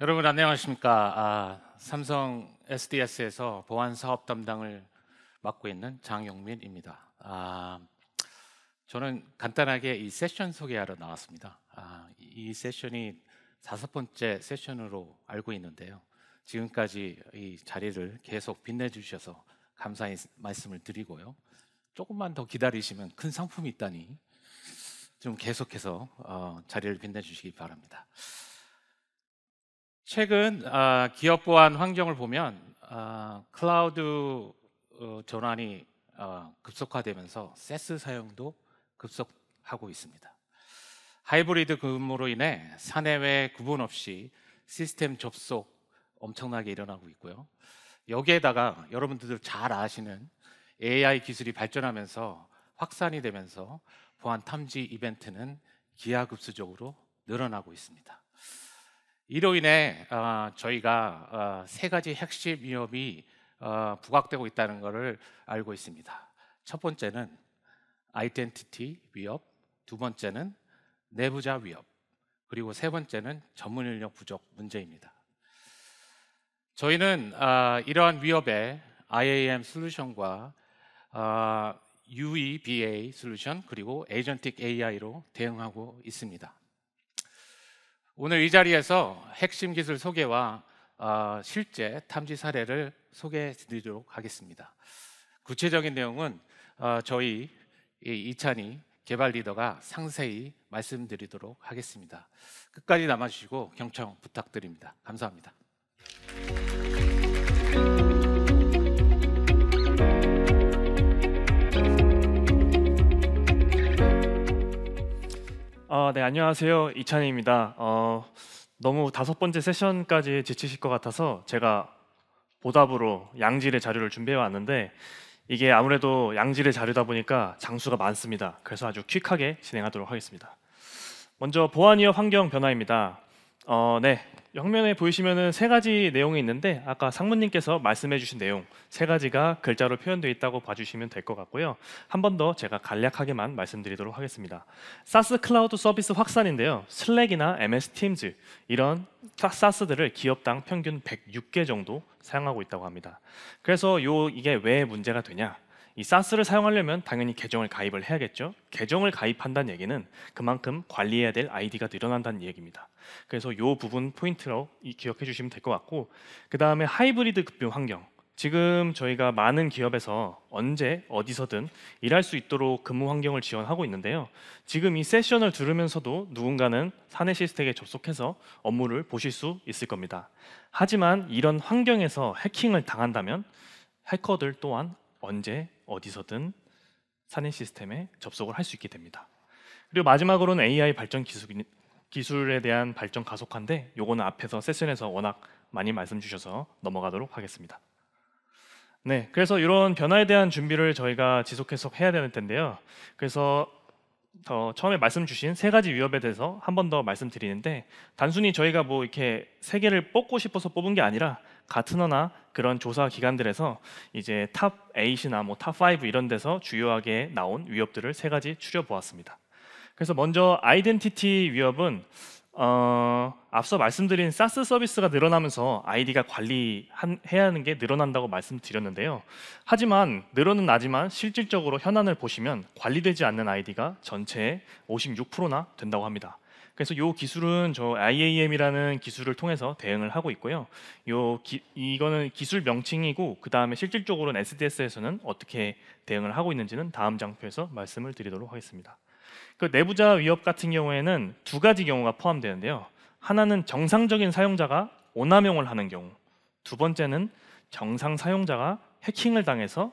여러분 안녕하십니까? 삼성 SDS에서 보안 사업 담당을 맡고 있는 장용민입니다. 저는 간단하게 이 세션 소개하러 나왔습니다. 이 세션이 5번째 세션으로 알고 있는데요. 지금까지 이 자리를 계속 빛내주셔서 감사의 말씀을 드리고요. 조금만 더 기다리시면 큰 상품이 있다니 좀 계속해서 자리를 빛내주시기 바랍니다. 최근 기업 보안 환경을 보면 클라우드 전환이 급속화되면서 세스 사용도 급속하고 있습니다. 하이브리드 근무로 인해 사내외 구분 없이 시스템 접속 엄청나게 일어나고 있고요. 여기에다가 여러분들 잘 아시는 AI 기술이 발전하면서 확산이 되면서 보안 탐지 이벤트는 기하급수적으로 늘어나고 있습니다. 이로 인해 저희가 세 가지 핵심 위협이 부각되고 있다는 것을 알고 있습니다. 첫 번째는 아이덴티티 위협, 두 번째는 내부자 위협, 그리고 세 번째는 전문 인력 부족 문제입니다. 저희는 이러한 위협에 IAM 솔루션과 UEBA 솔루션 그리고 에이전틱 AI로 대응하고 있습니다. 오늘 이 자리에서 핵심 기술 소개와 실제 탐지 사례를 소개해 드리도록 하겠습니다. 구체적인 내용은 저희 이찬희 개발 리더가 상세히 말씀드리도록 하겠습니다. 끝까지 남아주시고 경청 부탁드립니다. 감사합니다. 네, 안녕하세요. 이찬희입니다. 너무 5번째 세션까지 지치실 것 같아서 제가 보답으로 양질의 자료를 준비해 왔는데 이게 아무래도 양질의 자료다 보니까 장수가 많습니다. 그래서 아주 퀵하게 진행하도록 하겠습니다. 먼저 보안 위협 환경 변화입니다. 네, 벽면에 보이시면은 세 가지 내용이 있는데 아까 상무님께서 말씀해주신 내용 세 가지가 글자로 표현되어 있다고 봐주시면 될 것 같고요. 한 번 더 제가 간략하게만 말씀드리도록 하겠습니다. 사스 클라우드 서비스 확산인데요. 슬랙이나 MS 팀즈 이런 사스들을 기업당 평균 106개 정도 사용하고 있다고 합니다. 그래서 이게 왜 문제가 되냐? 이 사스를 사용하려면 당연히 계정을 가입을 해야겠죠. 계정을 가입한다는 얘기는 그만큼 관리해야 될 아이디가 늘어난다는 얘기입니다. 그래서 이 부분 포인트로 기억해 주시면 될 것 같고, 그 다음에 하이브리드 근무 환경. 지금 저희가 많은 기업에서 언제 어디서든 일할 수 있도록 근무 환경을 지원하고 있는데요. 지금 이 세션을 들으면서도 누군가는 사내 시스템에 접속해서 업무를 보실 수 있을 겁니다. 하지만 이런 환경에서 해킹을 당한다면 해커들 또한 언제 어디서든 사내 시스템에 접속을 할 수 있게 됩니다. 그리고 마지막으로는 AI 발전 기술에 대한 발전 가속화인데 요거는 앞에서 세션에서 워낙 많이 말씀 주셔서 넘어가도록 하겠습니다. 네, 그래서 이런 변화에 대한 준비를 저희가 지속해서 해야 되는 텐데요. 그래서 처음에 말씀 주신 세 가지 위협에 대해서 한 번 더 말씀드리는데, 단순히 저희가 뭐 이렇게 세 개를 뽑고 싶어서 뽑은 게 아니라 가트너나 그런 조사 기관들에서 이제 탑 8이나 뭐 탑 5 이런 데서 주요하게 나온 위협들을 세 가지 추려 보았습니다. 그래서 먼저 아이덴티티 위협은 앞서 말씀드린 사스 서비스가 늘어나면서 아이디가 관리해야 하는 게 늘어난다고 말씀드렸는데요. 하지만 늘어는 나지만 실질적으로 현안을 보시면 관리되지 않는 아이디가 전체의 56%나 된다고 합니다. 그래서 이 기술은 저 IAM이라는 기술을 통해서 대응을 하고 있고요. 이거는 기술 명칭이고 그 다음에 실질적으로는 SDS에서는 어떻게 대응을 하고 있는지는 다음 장표에서 말씀을 드리도록 하겠습니다. 그 내부자 위협 같은 경우에는 두 가지 경우가 포함되는데요. 하나는 정상적인 사용자가 오남용을 하는 경우, 두 번째는 정상 사용자가 해킹을 당해서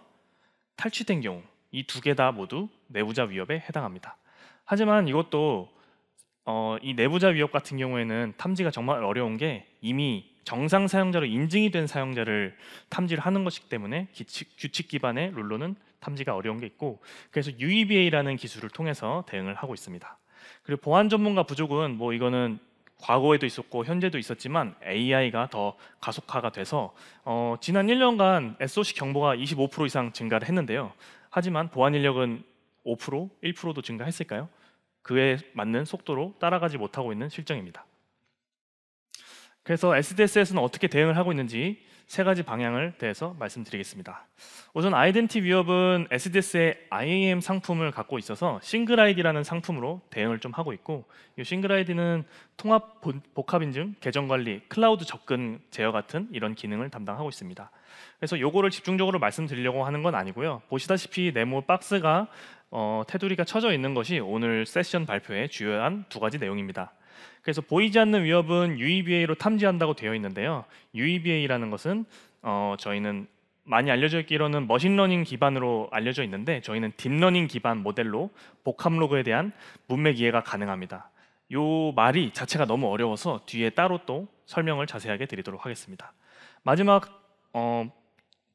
탈취된 경우, 이 두 개 다 모두 내부자 위협에 해당합니다. 하지만 이것도 이 내부자 위협 같은 경우에는 탐지가 정말 어려운 게 이미 정상 사용자로 인증이 된 사용자를 탐지를 하는 것이기 때문에 규칙 기반의 룰로는 탐지가 어려운 게 있고, 그래서 UEBA라는 기술을 통해서 대응을 하고 있습니다. 그리고 보안 전문가 부족은 뭐 이거는 과거에도 있었고 현재도 있었지만 AI가 더 가속화가 돼서 지난 1년간 SOC 경보가 25% 이상 증가를 했는데요. 하지만 보안 인력은 5%, 1%도 증가했을까요? 그에 맞는 속도로 따라가지 못하고 있는 실정입니다. 그래서 SDS에서는 어떻게 대응을 하고 있는지 세 가지 방향을 대해서 말씀드리겠습니다. 우선 아이덴티 위협은 SDS의 IAM 상품을 갖고 있어서 싱글 아이디라는 상품으로 대응을 좀 하고 있고, 이 싱글 아이디는 통합 복합 인증, 계정 관리, 클라우드 접근 제어 같은 이런 기능을 담당하고 있습니다. 그래서 요거를 집중적으로 말씀드리려고 하는 건 아니고요. 보시다시피 네모 박스가 테두리가 쳐져 있는 것이 오늘 세션 발표의 주요한 두 가지 내용입니다. 그래서 보이지 않는 위협은 UEBA로 탐지한다고 되어 있는데요. UEBA라는 것은 저희는 많이 알려져 있기로는 머신러닝 기반으로 알려져 있는데, 저희는 딥러닝 기반 모델로 복합 로그에 대한 문맥 이해가 가능합니다. 이 말이 자체가 너무 어려워서 뒤에 따로 또 설명을 자세하게 드리도록 하겠습니다. 마지막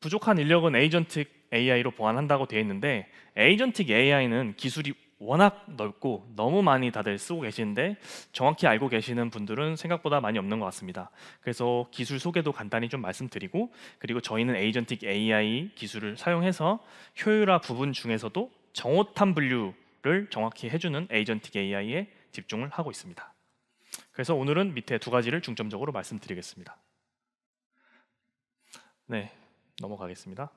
부족한 인력은 에이전틱 AI로 보완한다고 되어 있는데, 에이전틱 AI는 기술이 워낙 넓고 너무 많이 다들 쓰고 계시는데 정확히 알고 계시는 분들은 생각보다 많이 없는 것 같습니다. 그래서 기술 소개도 간단히 좀 말씀드리고, 그리고 저희는 에이전틱 AI 기술을 사용해서 효율화 부분 중에서도 정오탄 분류를 정확히 해주는 에이전틱 AI에 집중을 하고 있습니다. 그래서 오늘은 밑에 두 가지를 중점적으로 말씀드리겠습니다. 네, 넘어가겠습니다.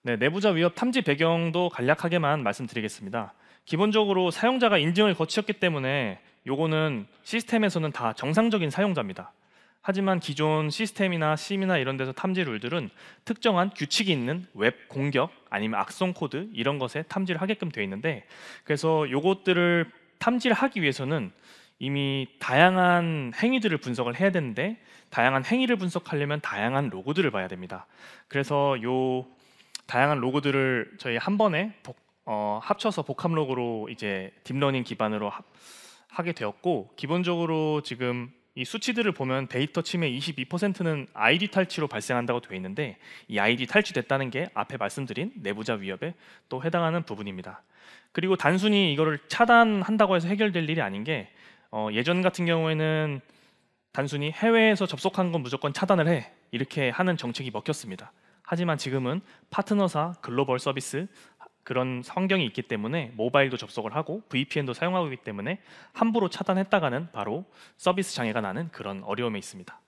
네, 내부자 위협 탐지 배경도 간략하게만 말씀드리겠습니다. 기본적으로 사용자가 인증을 거치었기 때문에 요거는 시스템에서는 다 정상적인 사용자입니다. 하지만 기존 시스템이나 심이나 이런 데서 탐지 룰들은 특정한 규칙이 있는 웹 공격 아니면 악성 코드 이런 것에 탐지를 하게끔 되어 있는데, 그래서 요것들을 탐지를 하기 위해서는 이미 다양한 행위들을 분석을 해야 되는데, 다양한 행위를 분석하려면 다양한 로그들을 봐야 됩니다. 그래서 요 다양한 로그들을 저희 한 번에 합쳐서 복합 로그로 이제 딥러닝 기반으로 하게 되었고, 기본적으로 지금 이 수치들을 보면 데이터 침해 22%는 ID 탈취로 발생한다고 되어 있는데, 이 ID 탈취됐다는 게 앞에 말씀드린 내부자 위협에 또 해당하는 부분입니다. 그리고 단순히 이거를 차단한다고 해서 해결될 일이 아닌 게, 예전 같은 경우에는 단순히 해외에서 접속한 건 무조건 차단을 해 이렇게 하는 정책이 먹혔습니다. 하지만 지금은 파트너사, 글로벌 서비스 그런 환경이 있기 때문에 모바일도 접속을 하고 VPN도 사용하고 있기 때문에 함부로 차단했다가는 바로 서비스 장애가 나는 그런 어려움이 있습니다.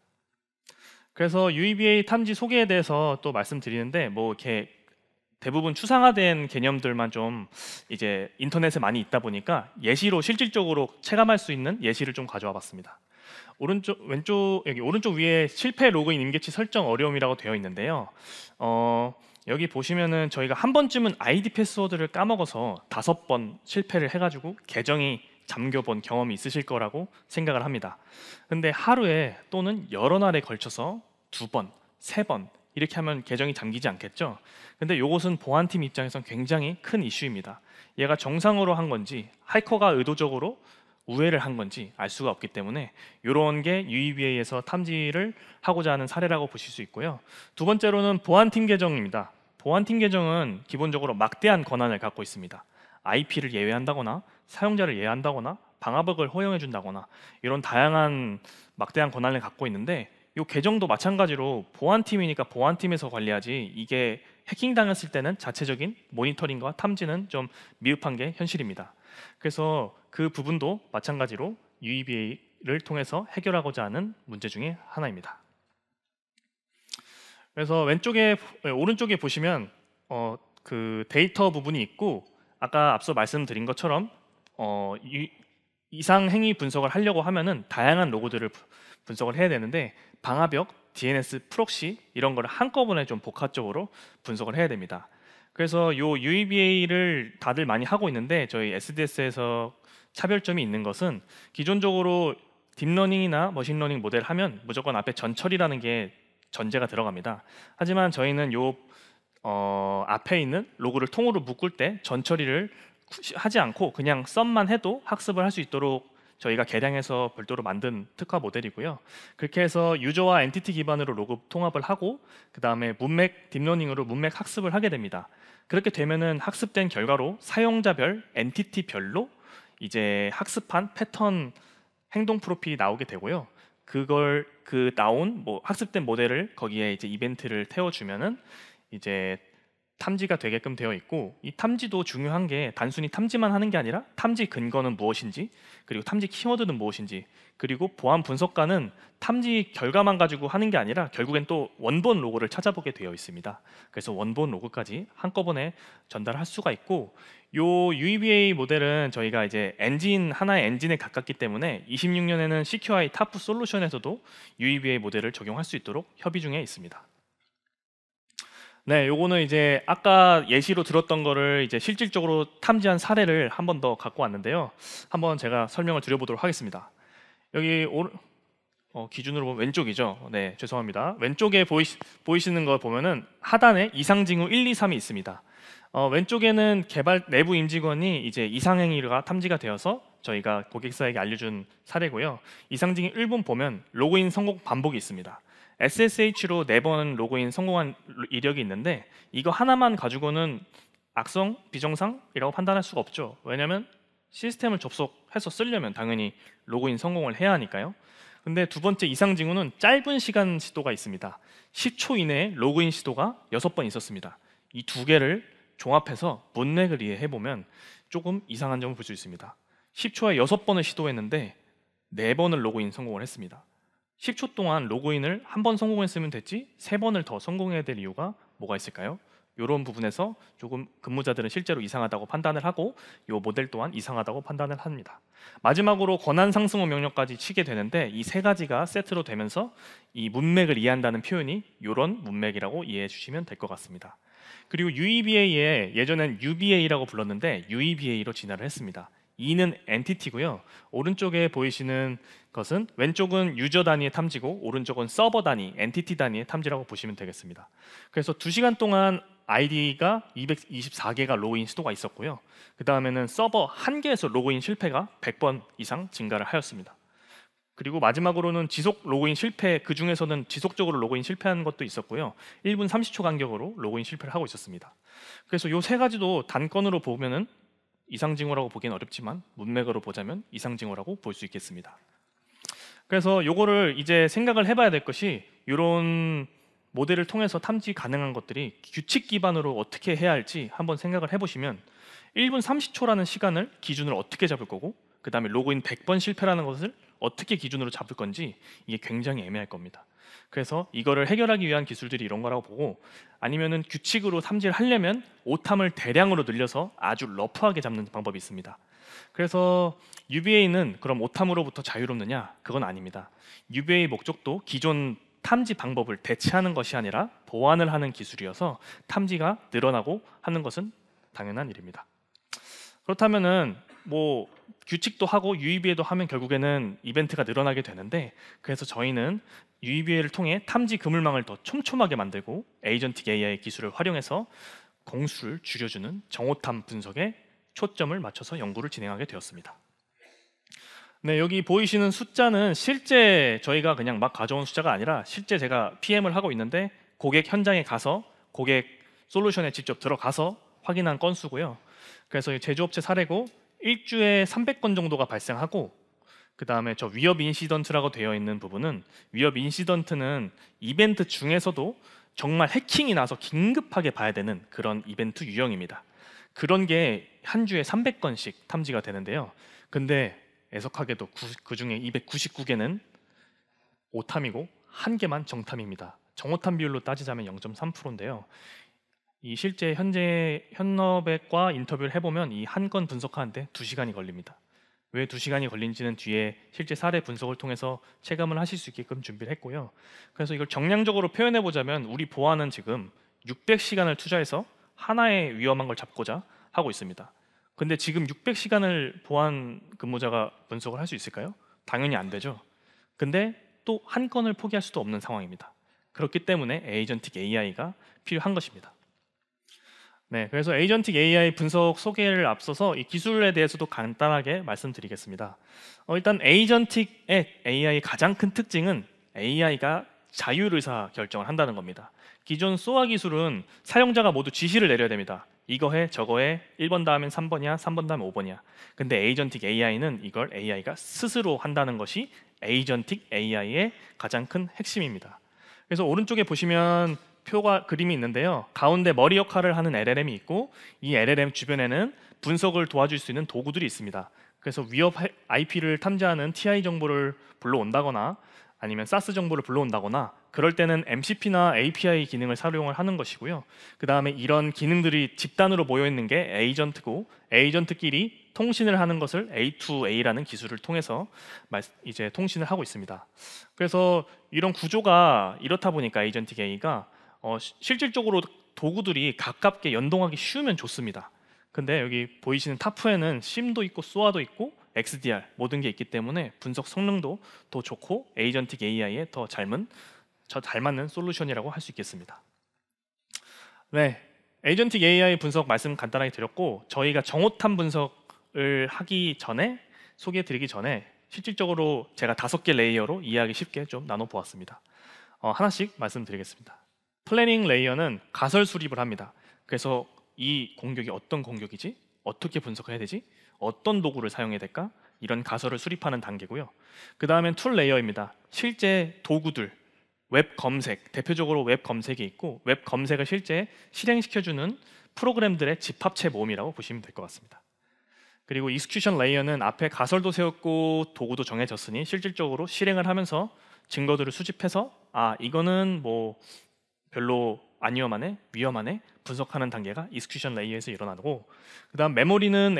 그래서 UEBA 탐지 소개에 대해서 또 말씀드리는데, 뭐 이렇게 대부분 추상화된 개념들만 좀 이제 인터넷에 많이 있다 보니까 예시로 실질적으로 체감할 수 있는 예시를 좀 가져와 봤습니다. 여기 오른쪽 위에 실패 로그인 임계치 설정 어려움이라고 되어 있는데요. 여기 보시면은 저희가 한 번쯤은 아이디 패스워드를 까먹어서 5번 실패를 해가지고 계정이 잠겨본 경험이 있으실 거라고 생각을 합니다. 근데 하루에 또는 여러 날에 걸쳐서 2번, 3번 이렇게 하면 계정이 잠기지 않겠죠? 근데 이것은 보안팀 입장에선 굉장히 큰 이슈입니다. 얘가 정상으로 한 건지 해커가 의도적으로 우회를 한 건지 알 수가 없기 때문에 이런 게 UEBA에서 탐지를 하고자 하는 사례라고 보실 수 있고요. 두 번째로는 보안팀 계정입니다. 보안팀 계정은 기본적으로 막대한 권한을 갖고 있습니다. IP를 예외한다거나 사용자를 예외한다거나 방화벽을 허용해 준다거나 이런 다양한 막대한 권한을 갖고 있는데, 이 계정도 마찬가지로 보안팀이니까 보안팀에서 관리하지, 이게 해킹당했을 때는 자체적인 모니터링과 탐지는 좀 미흡한 게 현실입니다. 그래서 그 부분도 마찬가지로 UEBA를 통해서 해결하고자 하는 문제 중에 하나입니다. 그래서 오른쪽에 보시면 그 데이터 부분이 있고, 아까 앞서 말씀드린 것처럼 이상 행위 분석을 하려고 하면은 다양한 로그들을 분석을 해야 되는데, 방화벽, DNS 프록시 이런 거를 한꺼번에 좀 복합적으로 분석을 해야 됩니다. 그래서 요 UEBA를 다들 많이 하고 있는데, 저희 SDS에서 차별점이 있는 것은 기존적으로 딥러닝이나 머신러닝 모델 하면 무조건 앞에 전처리라는 게 전제가 들어갑니다. 하지만 저희는 요 앞에 있는 로그를 통으로 묶을 때 전처리를 하지 않고 그냥 썸만 해도 학습을 할 수 있도록 저희가 개량해서 별도로 만든 특화 모델이고요. 그렇게 해서 유저와 엔티티 기반으로 로그 통합을 하고, 그 다음에 문맥 딥러닝으로 문맥 학습을 하게 됩니다. 그렇게 되면은 학습된 결과로 사용자별, 엔티티별로 이제 학습한 패턴 행동 프로필이 나오게 되고요. 그걸 나온 학습된 모델을 거기에 이제 이벤트를 태워주면은 이제 탐지가 되게끔 되어 있고, 이 탐지도 중요한 게 단순히 탐지만 하는 게 아니라 탐지 근거는 무엇인지, 그리고 탐지 키워드는 무엇인지, 그리고 보안 분석가는 탐지 결과만 가지고 하는 게 아니라 결국엔 또 원본 로그를 찾아보게 되어 있습니다. 그래서 원본 로그까지 한꺼번에 전달할 수가 있고, 요 UEBA 모델은 저희가 이제 하나의 엔진에 가깝기 때문에 26년에는 CQI 타프 솔루션에서도 UEBA 모델을 적용할 수 있도록 협의 중에 있습니다. 네, 요거는 이제 아까 예시로 들었던 거를 이제 실질적으로 탐지한 사례를 한 번 더 갖고 왔는데요. 한번 제가 설명을 드려보도록 하겠습니다. 여기 기준으로 보면 왼쪽이죠. 네, 죄송합니다. 왼쪽에 보이시는 거 보면은 하단에 이상징후 1, 2, 3이 있습니다. 왼쪽에는 개발 내부 임직원이 이제 이상행위가 탐지가 되어서 저희가 고객사에게 알려준 사례고요. 이상징후 1번 보면 로그인 성공 반복이 있습니다. SSH로 4번 로그인 성공한 이력이 있는데, 이거 하나만 가지고는 악성, 비정상이라고 판단할 수가 없죠. 왜냐하면 시스템을 접속해서 쓰려면 당연히 로그인 성공을 해야 하니까요. 근데 두 번째 이상 징후는 짧은 시간 시도가 있습니다. 10초 이내에 로그인 시도가 6번 있었습니다. 이 두 개를 종합해서 문맥을 이해해보면 조금 이상한 점을 볼 수 있습니다. 10초에 6번을 시도했는데 4번을 로그인 성공을 했습니다. 10초 동안 로그인을 한 번 성공했으면 됐지 3번을 더 성공해야 될 이유가 뭐가 있을까요? 이런 부분에서 조금 근무자들은 실제로 이상하다고 판단을 하고, 이 모델 또한 이상하다고 판단을 합니다. 마지막으로 권한 상승호 명령까지 치게 되는데, 이 세 가지가 세트로 되면서 이 문맥을 이해한다는 표현이 이런 문맥이라고 이해해 주시면 될 것 같습니다. 그리고 UEBA에 예전엔 UBA라고 불렀는데 UEBA로 진화를 했습니다. E는 엔티티고요. 오른쪽에 보이시는 것은, 왼쪽은 유저 단위의 탐지고 오른쪽은 서버 단위, 엔티티 단위의 탐지라고 보시면 되겠습니다. 그래서 2시간 동안 아이디가 224개가 로그인 시도가 있었고요. 그 다음에는 서버 1개에서 로그인 실패가 100번 이상 증가를 하였습니다. 그리고 마지막으로는 지속 로그인 실패, 그 중에서는 지속적으로 로그인 실패한 것도 있었고요. 1분 30초 간격으로 로그인 실패를 하고 있었습니다. 그래서 이 세 가지도 단건으로 보면은 이상징후라고 보기엔 어렵지만 문맥으로 보자면 이상징후라고 볼 수 있겠습니다. 그래서 요거를 이제 생각을 해봐야 될 것이, 이런 모델을 통해서 탐지 가능한 것들이 규칙 기반으로 어떻게 해야 할지 한번 생각을 해보시면, 1분 30초라는 시간을 기준으로 어떻게 잡을 거고, 그 다음에 로그인 100번 실패라는 것을 어떻게 기준으로 잡을 건지, 이게 굉장히 애매할 겁니다. 그래서 이거를 해결하기 위한 기술들이 이런 거라고 보고, 아니면은 규칙으로 탐지를 하려면 오탐을 대량으로 늘려서 아주 러프하게 잡는 방법이 있습니다. 그래서 UBA는 그럼 오탐으로부터 자유롭느냐? 그건 아닙니다. UBA 목적도 기존 탐지 방법을 대체하는 것이 아니라 보완을 하는 기술이어서 탐지가 늘어나고 하는 것은 당연한 일입니다. 그렇다면은 뭐 규칙도 하고 UEBA도 하면 결국에는 이벤트가 늘어나게 되는데, 그래서 저희는 UEBA를 통해 탐지 그물망을 더 촘촘하게 만들고 에이전틱 AI 기술을 활용해서 공수를 줄여주는 정오탐 분석에 초점을 맞춰서 연구를 진행하게 되었습니다. 네, 여기 보이시는 숫자는 실제 저희가 그냥 막 가져온 숫자가 아니라 실제 제가 PM을 하고 있는데 고객 현장에 가서 고객 솔루션에 직접 들어가서 확인한 건수고요. 그래서 제조업체 사례고 일주에 300건 정도가 발생하고, 그 다음에 저 위협 인시던트라고 되어 있는 부분은, 위협 인시던트는 이벤트 중에서도 정말 해킹이 나서 긴급하게 봐야 되는 그런 이벤트 유형입니다. 그런 게 한 주에 300건씩 탐지가 되는데요. 근데 애석하게도 그 중에 299개는 오탐이고 1개만 정탐입니다. 정오탐 비율로 따지자면 0.3%인데요. 이 실제 현업액과 인터뷰를 해보면 이 한 건 분석하는데 2시간이 걸립니다. 왜 2시간이 걸린지는 뒤에 실제 사례 분석을 통해서 체감을 하실 수 있게끔 준비를 했고요. 그래서 이걸 정량적으로 표현해 보자면, 우리 보안은 지금 600시간을 투자해서 하나의 위험한 걸 잡고자 하고 있습니다. 근데 지금 600시간을 보안 근무자가 분석을 할 수 있을까요? 당연히 안 되죠. 근데 또 한 건을 포기할 수도 없는 상황입니다. 그렇기 때문에 에이전틱 AI가 필요한 것입니다. 네, 그래서 에이전틱 AI 분석 소개를 앞서서 이 기술에 대해서도 간단하게 말씀드리겠습니다. 일단 에이전틱 AI의 가장 큰 특징은 AI가 자율의사 결정을 한다는 겁니다. 기존 SOA 기술은 사용자가 모두 지시를 내려야 됩니다. 이거 해, 저거 해, 1번 다음엔 3번이야, 3번 다음에 5번이야. 근데 에이전틱 AI는 이걸 AI가 스스로 한다는 것이 에이전틱 AI의 가장 큰 핵심입니다. 그래서 오른쪽에 보시면 그림이 있는데요. 가운데 머리 역할을 하는 LLM이 있고 이 LLM 주변에는 분석을 도와줄 수 있는 도구들이 있습니다. 그래서 위협 IP를 탐지하는 TI 정보를 불러온다거나 아니면 SAS 정보를 불러온다거나 그럴 때는 MCP나 API 기능을 사용을 하는 것이고요. 그 다음에 이런 기능들이 집단으로 모여 있는 게 에이전트고 에이전트끼리 통신을 하는 것을 A2A라는 기술을 통해서 이제 통신을 하고 있습니다. 그래서 이런 구조가 이렇다 보니까 에이전틱 A가 실질적으로 도구들이 가깝게 연동하기 쉬우면 좋습니다. 근데 여기 보이시는 타프에는 심도 있고 소아도 있고 XDR 모든 게 있기 때문에 분석 성능도 더 좋고 에이전틱 AI에 더 잘 맞는 솔루션이라고 할 수 있겠습니다. 네, 에이전틱 AI 분석 말씀 간단하게 드렸고 저희가 정오탐 분석을 하기 전에 소개해드리기 전에 실질적으로 제가 5개 레이어로 이해하기 쉽게 좀 나눠보았습니다. 하나씩 말씀드리겠습니다. 플래닝 레이어는 가설 수립을 합니다. 그래서 이 공격이 어떤 공격이지? 어떻게 분석해야 되지? 어떤 도구를 사용해야 될까? 이런 가설을 수립하는 단계고요. 그 다음엔 툴 레이어입니다. 실제 도구들, 웹 검색, 대표적으로 웹 검색이 있고 웹 검색을 실제 실행시켜주는 프로그램들의 집합체 모음이라고 보시면 될 것 같습니다. 그리고 익스큐션 레이어는 앞에 가설도 세웠고 도구도 정해졌으니 실질적으로 실행을 하면서 증거들을 수집해서 이거는 뭐 별로 안 위험하네, 위험하네 분석하는 단계가 익스큐션 레이어에서 일어나고 그 다음 메모리는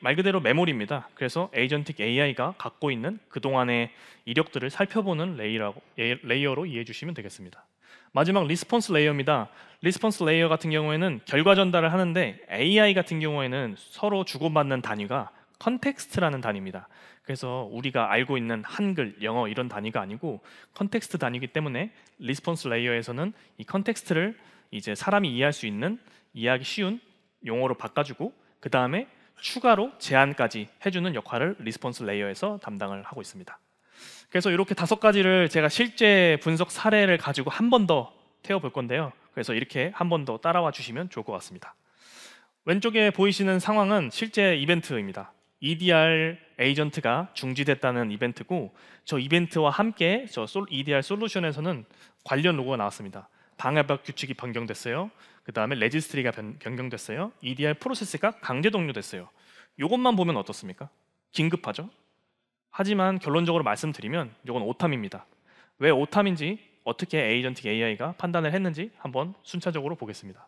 말 그대로 메모리입니다. 그래서 에이전틱 AI가 갖고 있는 그동안의 이력들을 살펴보는 레이어로 이해해 주시면 되겠습니다. 마지막 리스폰스 레이어입니다. 리스폰스 레이어 같은 경우에는 결과 전달을 하는데 AI 같은 경우에는 서로 주고받는 단위가 컨텍스트라는 단위입니다. 그래서 우리가 알고 있는 한글, 영어 이런 단위가 아니고 컨텍스트 단위이기 때문에 리스폰스 레이어에서는 이 컨텍스트를 이제 사람이 이해할 수 있는 이해하기 쉬운 용어로 바꿔주고 그 다음에 추가로 제안까지 해주는 역할을 리스폰스 레이어에서 담당을 하고 있습니다. 그래서 이렇게 5가지를 제가 실제 분석 사례를 가지고 한 번 더 태워볼 건데요. 그래서 이렇게 한 번 더 따라와 주시면 좋을 것 같습니다. 왼쪽에 보이시는 상황은 실제 이벤트입니다. EDR 에이전트가 중지됐다는 이벤트고 저 이벤트와 함께 저 EDR 솔루션에서는 관련 로고가 나왔습니다. 방해박 규칙이 변경됐어요. 그 다음에 레지스트리가 변경됐어요. EDR 프로세스가 강제 종료됐어요. 이것만 보면 어떻습니까? 긴급하죠? 하지만 결론적으로 말씀드리면 이건 오탐입니다. 왜 오탐인지 어떻게 에이전틱 AI가 판단을 했는지 한번 순차적으로 보겠습니다.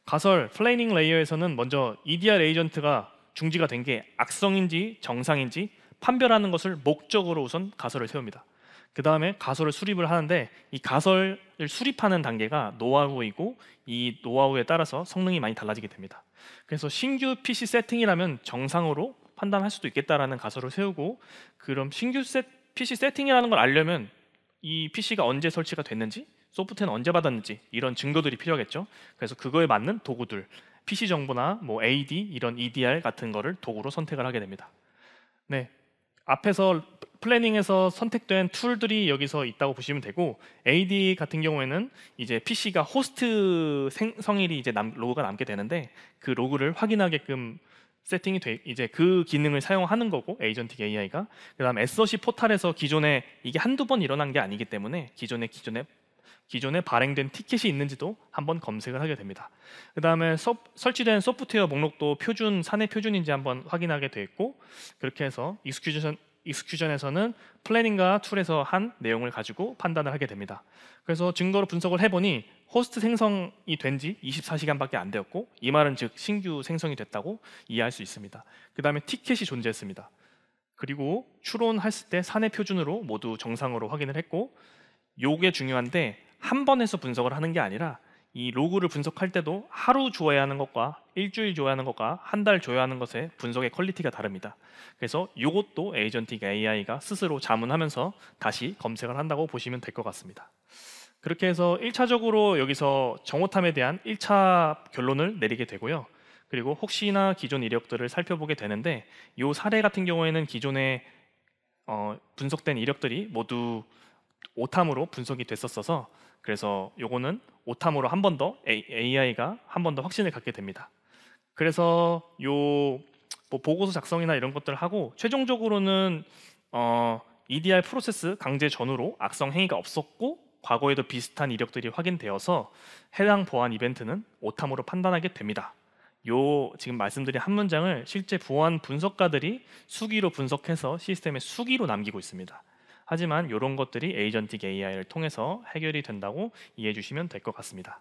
가설 플래닝 레이어에서는 먼저 EDR 에이전트가 중지가 된 게 악성인지 정상인지 판별하는 것을 목적으로 우선 가설을 세웁니다. 그 다음에 가설을 수립을 하는데 이 가설을 수립하는 단계가 노하우이고 이 노하우에 따라서 성능이 많이 달라지게 됩니다. 그래서 신규 PC 세팅이라면 정상으로 판단할 수도 있겠다라는 가설을 세우고 그럼 신규 PC 세팅이라는 걸 알려면 이 PC가 언제 설치가 됐는지 소프트웨어는 언제 받았는지 이런 증거들이 필요하겠죠. 그래서 그거에 맞는 도구들 PC 정보나 뭐 AD 이런 EDR 같은 거를 도구로 선택을 하게 됩니다. 네, 앞에서 플래닝에서 선택된 툴들이 여기서 있다고 보시면 되고 AD 같은 경우에는 이제 PC가 호스트 성일이 이제 로그가 남게 되는데 그 로그를 확인하게끔 세팅이 돼 이제 그 기능을 사용하는 거고 에이전틱 AI가 그다음 SOC 포탈에서 기존에 이게 한두 번 일어난 게 아니기 때문에 기존에 발행된 티켓이 있는지도 한번 검색을 하게 됩니다. 그 다음에 설치된 소프트웨어 목록도 사내 표준인지 한번 확인하게 돼 있고 그렇게 해서 익스큐전에서는 플래닝과 툴에서 한 내용을 가지고 판단을 하게 됩니다. 그래서 증거로 분석을 해보니 호스트 생성이 된 지 24시간밖에 안 되었고 이 말은 즉 신규 생성이 됐다고 이해할 수 있습니다. 그 다음에 티켓이 존재했습니다. 그리고 추론했을 때 사내 표준으로 모두 정상으로 확인을 했고 요게 중요한데 한 번에서 분석을 하는 게 아니라 이 로그를 분석할 때도 하루 줘야 하는 것과 일주일 줘야 하는 것과 한 달 줘야 하는 것의 분석의 퀄리티가 다릅니다. 그래서 이것도 에이전틱 AI가 스스로 자문하면서 다시 검색을 한다고 보시면 될 것 같습니다. 그렇게 해서 1차적으로 여기서 정오탐에 대한 1차 결론을 내리게 되고요. 그리고 혹시나 기존 이력들을 살펴보게 되는데 이 사례 같은 경우에는 기존에 분석된 이력들이 모두 오탐으로 분석이 됐었어서 그래서 요거는 오탐으로 한 번 더 AI가 한 번 더 확신을 갖게 됩니다. 그래서 뭐 보고서 작성이나 이런 것들을 하고 최종적으로는 EDR 프로세스 강제 전후로 악성 행위가 없었고 과거에도 비슷한 이력들이 확인되어서 해당 보안 이벤트는 오탐으로 판단하게 됩니다. 요 지금 말씀드린 한 문장을 실제 보안 분석가들이 수기로 분석해서 시스템에 수기로 남기고 있습니다. 하지만 이런 것들이 에이전틱 AI를 통해서 해결이 된다고 이해해 주시면 될 것 같습니다.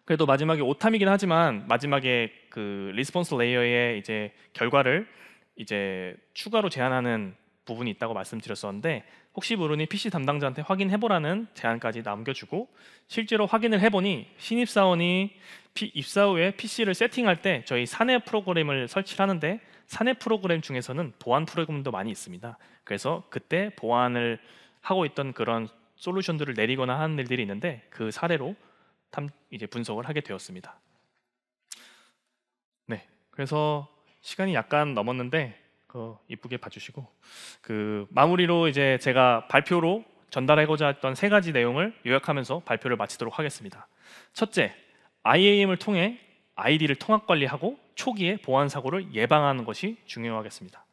그래도 마지막에 오탐이긴 하지만 마지막에 그 리스폰스 레이어의 이제 결과를 이제 추가로 제안하는 부분이 있다고 말씀드렸었는데, 혹시 모르니 PC 담당자한테 확인해보라는 제안까지 남겨주고, 실제로 확인을 해보니 신입사원이 입사 후에 PC를 세팅할 때 저희 사내 프로그램을 설치를 하는데 사내 프로그램 중에서는 보안 프로그램도 많이 있습니다. 그래서 그때 보안을 하고 있던 그런 솔루션들을 내리거나 하는 일들이 있는데 그 사례로 이제 분석을 하게 되었습니다. 네, 그래서 시간이 약간 넘었는데 이쁘게 봐주시고, 그 마무리로 이제 제가 발표로 전달하고자 했던 3가지 내용을 요약하면서 발표를 마치도록 하겠습니다. 첫째, IAM을 통해 아이디를 통합 관리하고 초기에 보안 사고를 예방하는 것이 중요하겠습니다.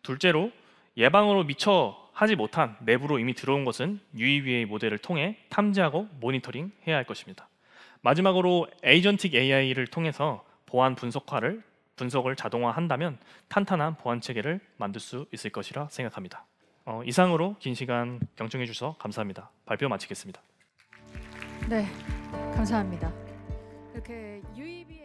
둘째로, 예방으로 미처 하지 못한 내부로 이미 들어온 것은 UEBA 모델을 통해 탐지하고 모니터링 해야 할 것입니다. 마지막으로 에이전틱 AI를 통해서 보안 분석을 자동화한다면 탄탄한 보안 체계를 만들 수 있을 것이라 생각합니다. 이상으로 긴 시간 경청해 주셔서 감사합니다. 발표 마치겠습니다. 네, 감사합니다. 이렇게 UEBA